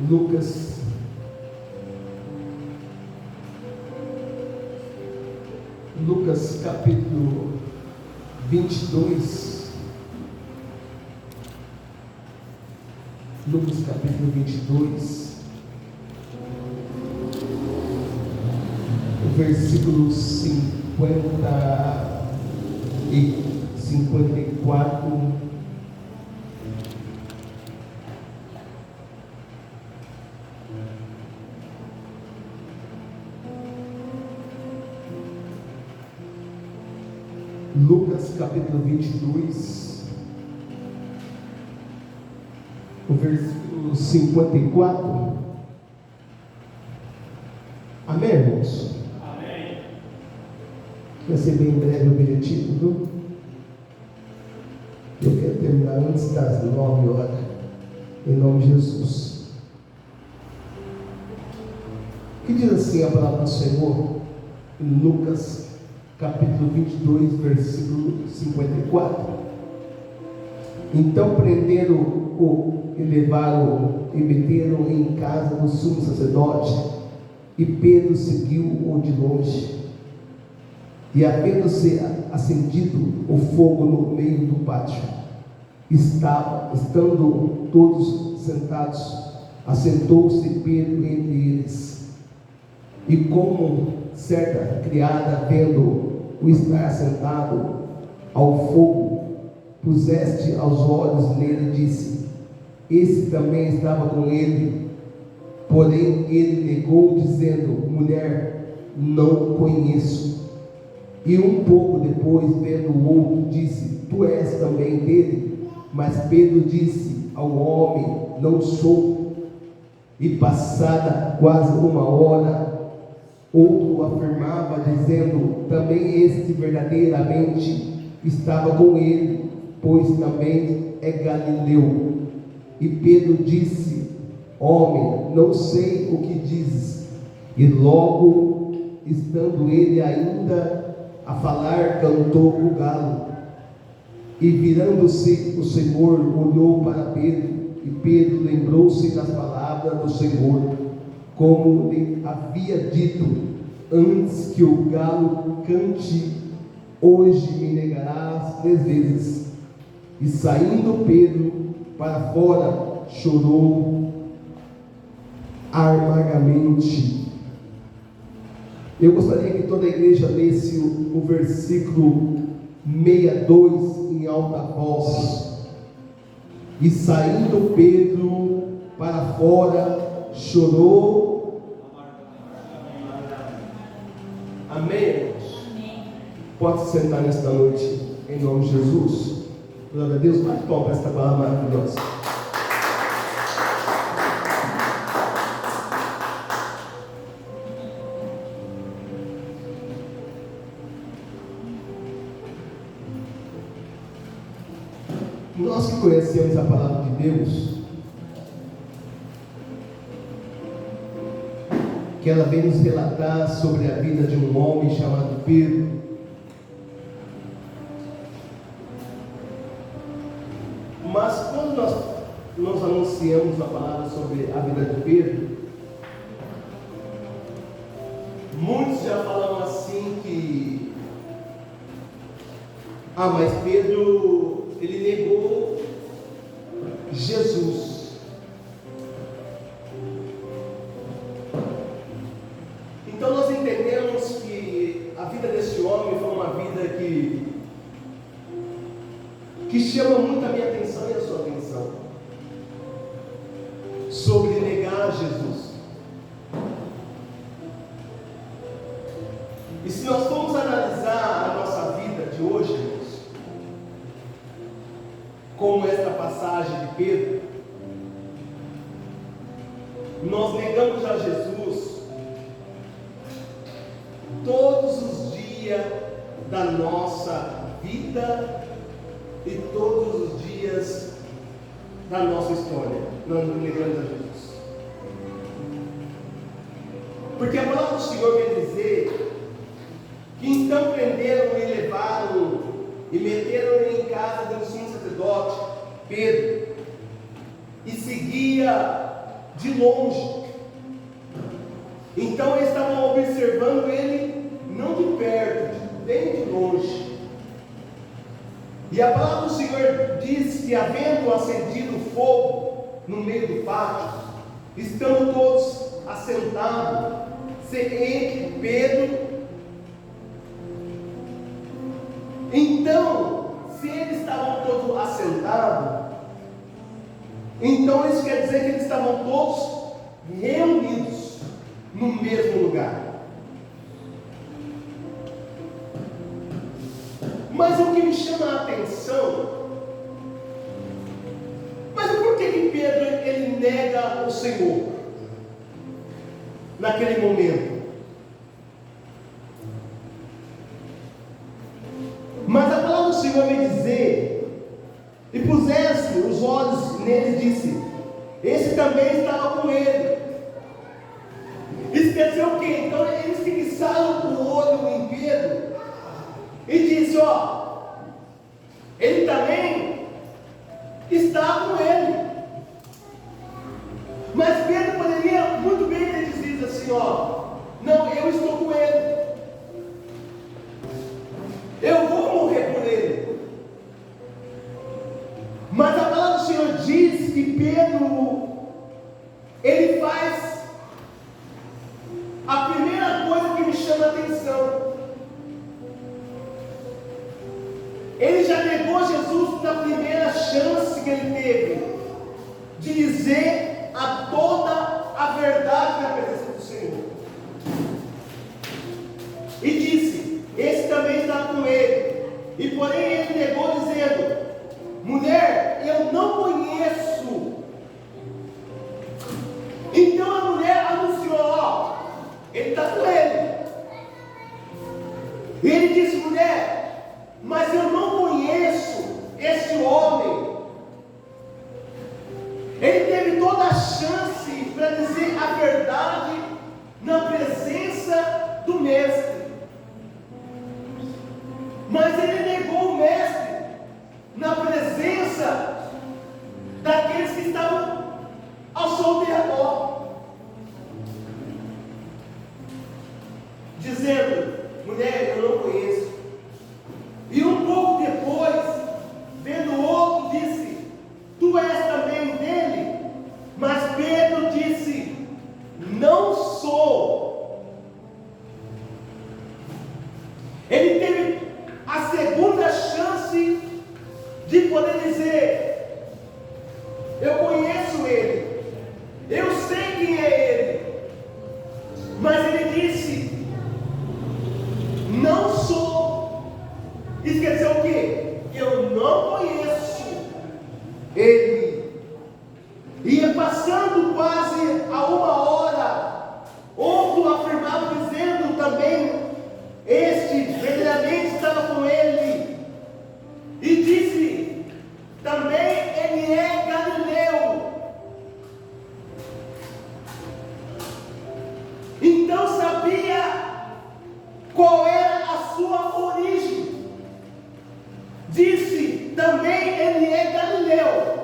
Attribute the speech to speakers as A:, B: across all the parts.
A: Lucas capítulo 22. Lucas capítulo 22, o versículo 50 e 54. Lucas capítulo 22, o versículo 54. Amém, irmãos?
B: Amém.
A: Vai ser bem breve o objetivo, viu? Eu quero terminar antes das 9 horas, em nome de Jesus. O que diz assim a palavra do Senhor em Lucas capítulo 22, versículo 54. Então prenderam-o e levaram-o e meteram-o em casa do sumo sacerdote, e Pedro seguiu-o de longe. E havendo-se acendido o fogo no meio do pátio, estando todos sentados, assentou-se Pedro entre eles. E como certa criada, vendo-o estar assentado ao fogo, puseste aos olhos nele, disse: esse também estava com ele. Porém ele negou, dizendo: mulher, não o conheço. E um pouco depois, vendo o outro, disse: tu és também dele. Mas Pedro disse ao homem: não sou. E passada quase uma hora, outro afirmava, dizendo: também este verdadeiramente estava com ele, pois também é galileu. E Pedro disse: homem, não sei o que dizes. E logo, estando ele ainda a falar, cantou o galo. E virando-se o Senhor, olhou para Pedro, e Pedro lembrou-se das palavras do Senhor, como lhe havia dito: antes que o galo cante, hoje me negarás 3 vezes. E saindo Pedro para fora, chorou amargamente. Eu gostaria que toda a igreja lesse o versículo 62 em alta voz. E saindo Pedro para fora, chorou. Amém, irmãos? Pode se sentar nesta noite, em nome de Jesus. Glória a Deus. Bate palma para esta palavra maravilhosa. Nós que conhecemos a palavra de Deus, que ela vem nos relatar sobre a vida de um homem chamado Pedro. Mas quando nós anunciamos a palavra sobre a vida de Pedro, muitos já falam assim que mas Pedro, ele negou Jesus. Então nós entendemos que a vida desse homem foi uma vida que chama muito a minha atenção e a sua atenção, sobre negar Jesus. E se nós formos analisar a nossa vida de hoje, irmãos, como esta passagem de Pedro, nós negamos a Jesus todos os dias da nossa vida e todos os dias da nossa história. Nós nos negamos a Jesus, porque a palavra do Senhor vem dizer que então prenderam e levaram e meteram-no em casa do sumo sacerdote Pedro, e seguia de longe. Então eles estavam observando ele não de perto, bem de longe. E a palavra do Senhor diz que, havendo acendido fogo no meio do pátio, estando todos assentados, entre Pedro. Então, se eles estavam todos assentados, então isso quer dizer que eles estavam todos reunidos no mesmo lugar. Mas o que me chama a atenção, mas por que Pedro ele nega o Senhor naquele momento? Mas a palavra do Senhor vai dizer, e pusesse os olhos nele, disse: esse também estava com ele. Isso quer dizer o quê? Então eles fixaram o olho em Pedro e disse: ó, ele também está com ele. Mas Pedro poderia muito bem ter dizido assim: ó, não, eu estou com ele, eu vou morrer por ele. Mas a palavra do Senhor diz que Pedro, ele faz a primeira coisa que me chama a atenção. Ele já negou Jesus na primeira chance que ele teve de dizer a toda a verdade na presença do Senhor. E disse: esse também está com ele. E porém ele negou, dizendo: mulher, eu não conheço. Então a mulher anunciou: ó, ele está com ele. E ele disse: mulher, mas eu não conheço esse homem. Ele teve toda a chance para dizer a verdade na presença do mestre, mas ele negou o mestre na presença daqueles que estavam ao seu redor, dizendo: mulher, eu não conheço. E um pouco depois, vendo o outro, disse: tu és também dele? Mas Pedro disse: não sou. Ele teve a segunda chance de poder dizer: eu conheço ele, eu sei quem é ele. Mas ele disse: não sou. Isso quer dizer o quê? Eu não conheço ele. Ia passando quase a 1 hora, outro afirmava dizendo também: este verdadeiramente estava com ele. E disse também: ele é galileu. Então sabia qual era a sua origem. Disse também: ele é galileu.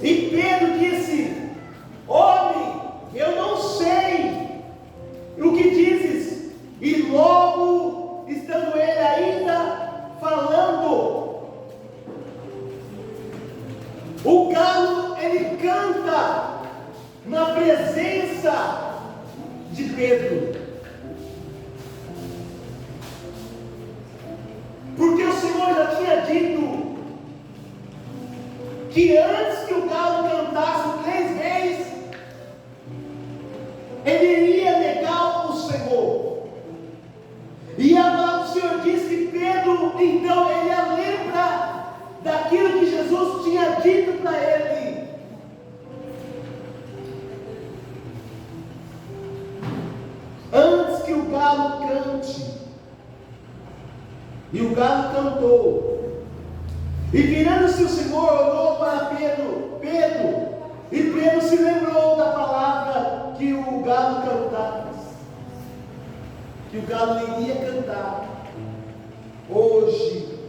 A: E Pedro disse: homem, eu não sei o que dizes. E logo, estando ele ainda falando, o galo ele canta na presença de Pedro. Porque o Senhor já tinha dito que antes que o galo cantasse 3 vezes, ele iria negar o Senhor. E a palavra do Senhor diz que Pedro, então, ele lembra daquilo que Jesus tinha dito para ele. Antes que o galo cante. E o galo cantou. E virando-se o Senhor, olhou para Pedro. E Pedro se lembrou da palavra que o galo cantava. Que o galo iria cantar hoje.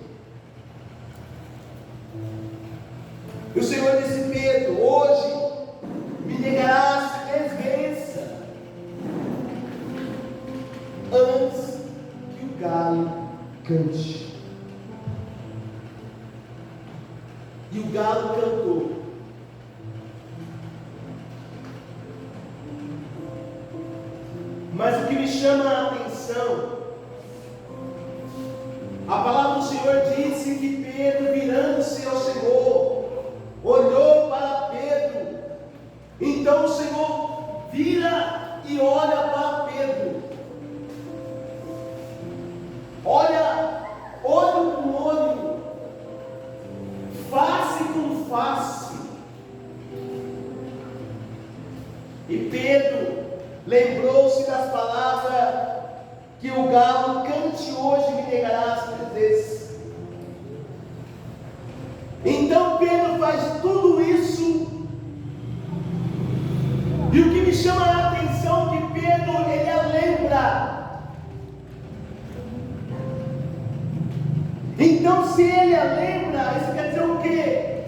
A: E o Senhor disse: Pedro: hoje me negarás 3 vezes antes que o galo cante. E o galo cantou. Mas o que me chama a atenção, a palavra do Senhor disse que Pedro, virando-se ao Senhor, olhou para Pedro. Então o Senhor vira e olha para Pedro. Olha, olho com olho, face com face. E Pedro lembrou-se das palavras que o galo cante: hoje me negarás 3 vezes. Então Pedro faz tudo isso. E o que me chama a atenção é que Pedro, ele a lembra. Então, se ele a lembra, isso quer dizer o quê?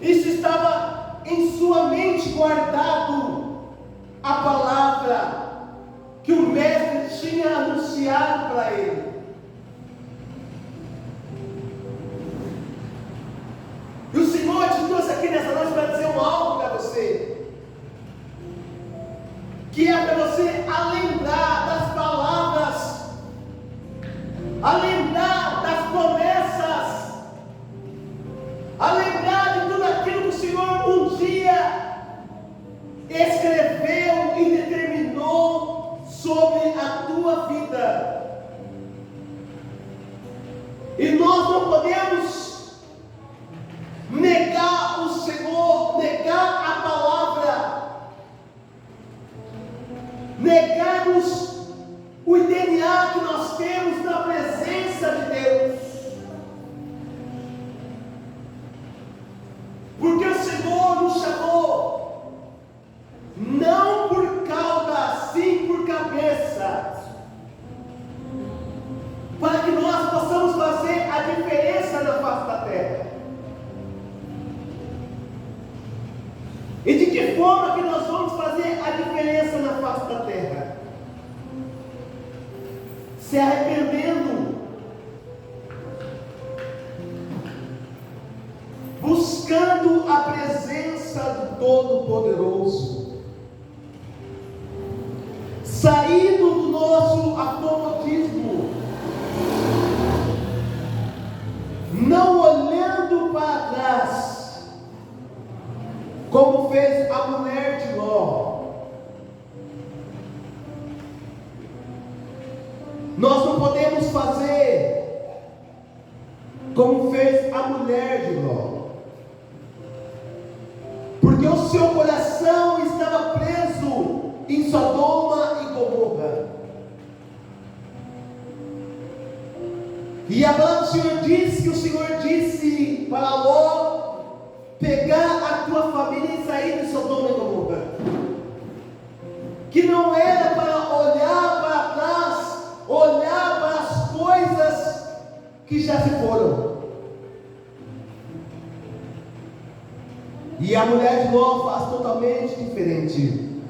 A: Isso estava em sua mente guardado, a palavra que o mestre tinha anunciado para ele. E o Senhor te trouxe aqui nessa noite para dizer algo para você, que é para você lembrar das palavras, lembrar das promessas, lembrar de tudo aquilo que o Senhor um dia escreveu e determinou sobre a tua vida. E nós não podemos negar o Senhor, negar a palavra, negarmos o DNA que nós temos na presença de Deus. Porque o Senhor nos chamou não por cauda, sim por cabeça, para que nós possamos fazer a diferença na face da terra. E de que forma que nós vamos fazer a diferença na face da terra? Se arrependendo, buscando a presença do Todo-Poderoso, saindo do nosso acomodismo, não olhando para trás, como fez a mulher de Ló. Nós não podemos fazer como fez a mulher de Ló, porque o seu coração estava preso em Sodoma e Gomorra. E a palavra do Senhor diz que o Senhor disse para Ló pegar a tua família e sair de Sodoma e Gomorra, que não era para olhar para trás, olhar para as coisas que já se foram. E a mulher de Ló faz totalmente diferente.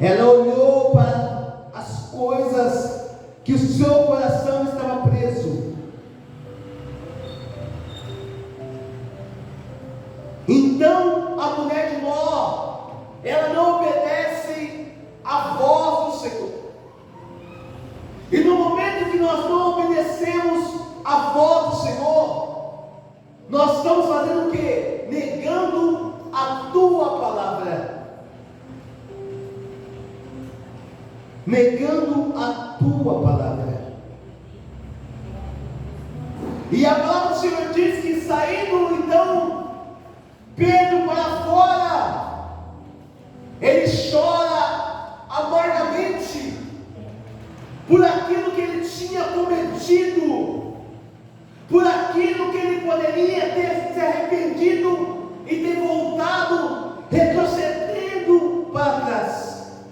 A: Ela olhou para as coisas que o seu coração estava preso. Então a mulher de Ló, ela não obedece à voz do Senhor. E no momento que nós não obedecemos à voz do Senhor, nós estamos fazendo o quê? Negando a tua palavra. Negando a tua palavra. E a palavra do Senhor diz que saindo então Pedro para fora, ele chora amargamente por aquilo que ele tinha cometido, por aquilo que ele poderia ter se arrependido e ter voltado, retrocedendo para trás,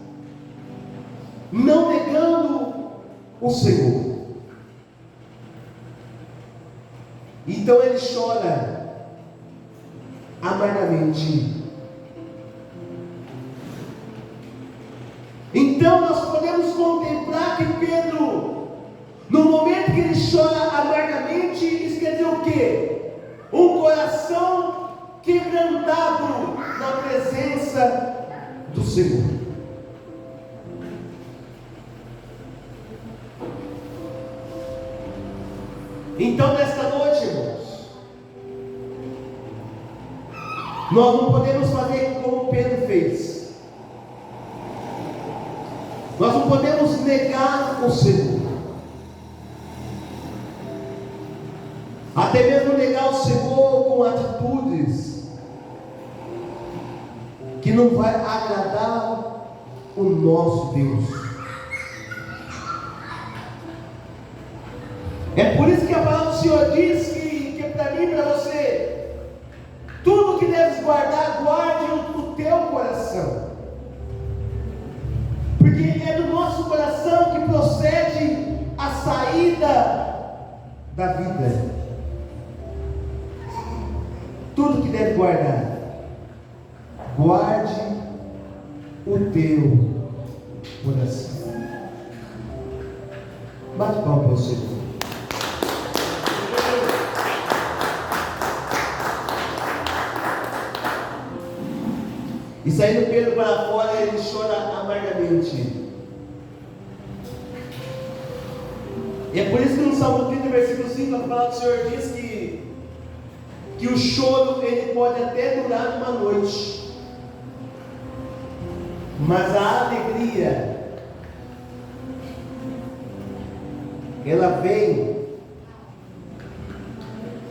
A: não negando o Senhor. Então ele chora, amargamente. Então nós podemos contemplar que Pedro, no momento que ele chora amargamente, isso quer dizer o quê? Um coração quebrantado na presença do Senhor. Então nesta noite, irmãos, nós não podemos fazer como Pedro fez. Nós não podemos negar o Senhor. Até mesmo negar o Senhor com atitudes que não vai agradar o nosso Deus. É por isso que a palavra do Senhor diz que para mim e para você, tudo que deves guardar, guarde o teu coração. Porque é do nosso coração que procede a saída da vida. Tudo que deve guardar, guarde o teu coração. Bate palma para o Senhor. E saindo Pedro para fora, ele chora amargamente. E é por isso que no Salmo 30, versículo 5, a palavra do Senhor diz que o choro ele pode até durar uma noite, mas a alegria ela vem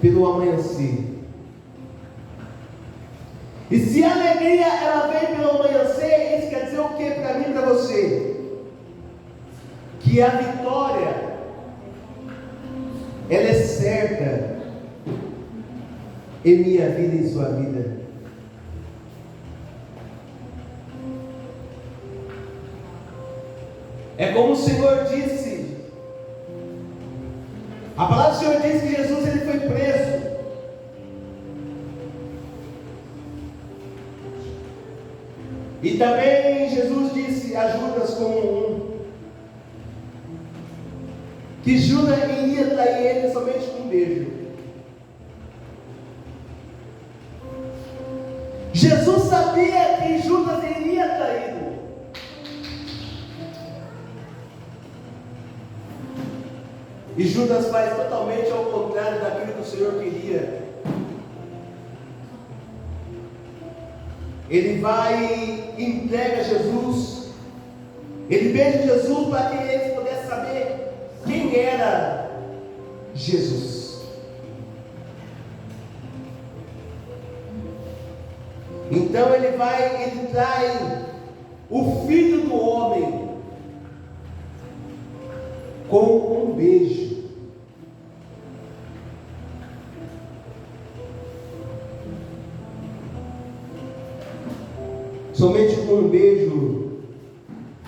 A: pelo amanhecer. E se a alegria ela vem pelo amanhecer, isso quer dizer o que para mim e para você? Que a vitória ela é certa em minha vida e em sua vida. É como o Senhor disse. A palavra do Senhor diz que Jesus ele foi preso. E também Jesus disse a Judas como que Judas iria trair ele somente com um beijo. Jesus sabia que Judas iria traí-lo. E Judas faz totalmente ao contrário daquilo que o Senhor queria. Ele vai e entrega Jesus. Ele beija Jesus para que eles pudessem saber quem era Jesus. Então ele trai o Filho do Homem com um beijo. Somente com um beijo,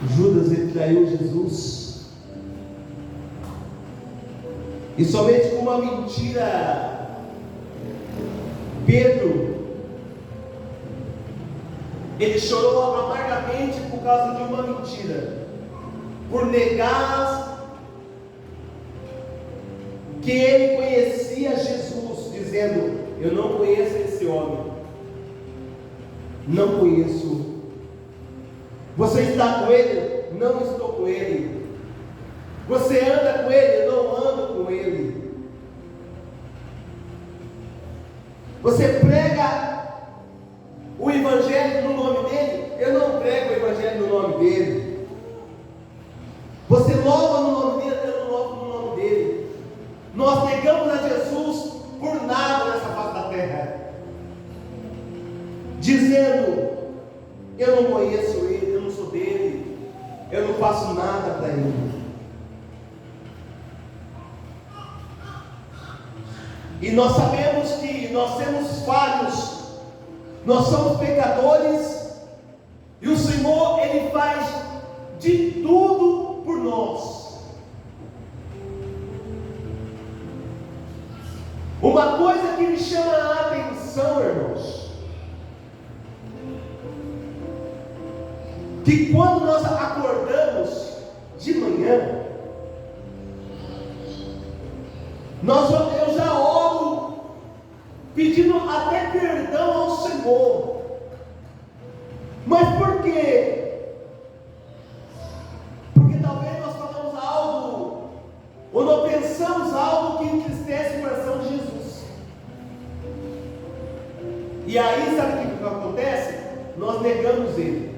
A: Judas ele traiu Jesus. E somente com uma mentira, Pedro ele chorou amargamente por causa de uma mentira, por negar que ele conhecia Jesus, dizendo: eu não conheço esse homem, não conheço. Você está com ele? Não estou com ele. Você anda com ele? Eu não ando com ele. Você prega o evangelho no nome dele? Eu não prego o evangelho no nome dele. Você louva no nome dele? Eu não louvo no nome dele. Nós negamos a Jesus por nada nessa face da terra, dizendo: eu não conheço ele, eu não sou dele, eu não faço nada para ele. E nós sabemos que nós temos falhos, nós somos pecadores, e o Senhor ele faz de tudo por nós. Uma coisa que me chama a atenção, irmãos, quando nós acordamos de manhã, eu já oro pedindo até perdão ao Senhor. Mas por quê? Porque talvez nós falamos algo, ou nós pensamos algo que entristece o coração de Jesus. E aí, sabe o que acontece? Nós negamos Ele.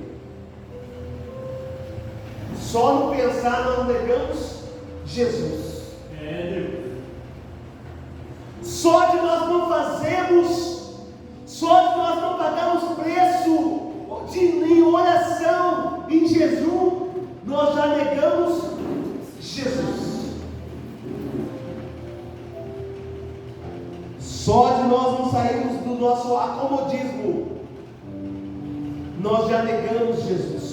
A: Só no pensar nós negamos Jesus. Só de nós não fazermos, só de nós não pagarmos preço em oração em jejum, nós já negamos Jesus. Só de nós não sairmos do nosso acomodismo, nós já negamos Jesus.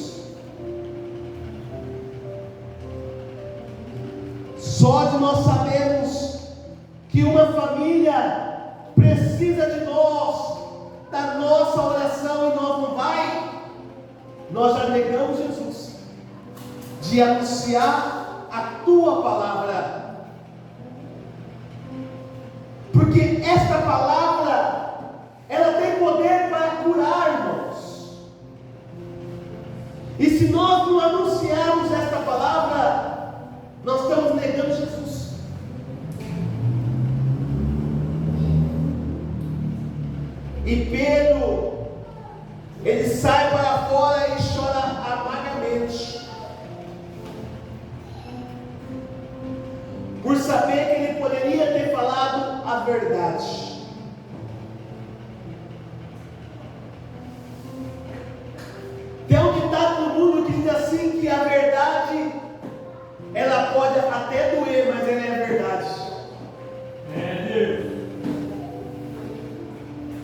A: Só de nós sabermos que uma família precisa de nós, da nossa oração, e nós não vai, nós já negamos Jesus, de anunciar a tua palavra, porque esta palavra, ela tem poder para curar, irmãos. E se nós não anunciarmos esta palavra, nós estamos negando Jesus. E Pedro, ele sai para fora e chora amargamente, por saber que ele poderia ter falado a verdade. Tem um ditado no mundo que diz assim, que a verdade, ela pode até doer, mas ela é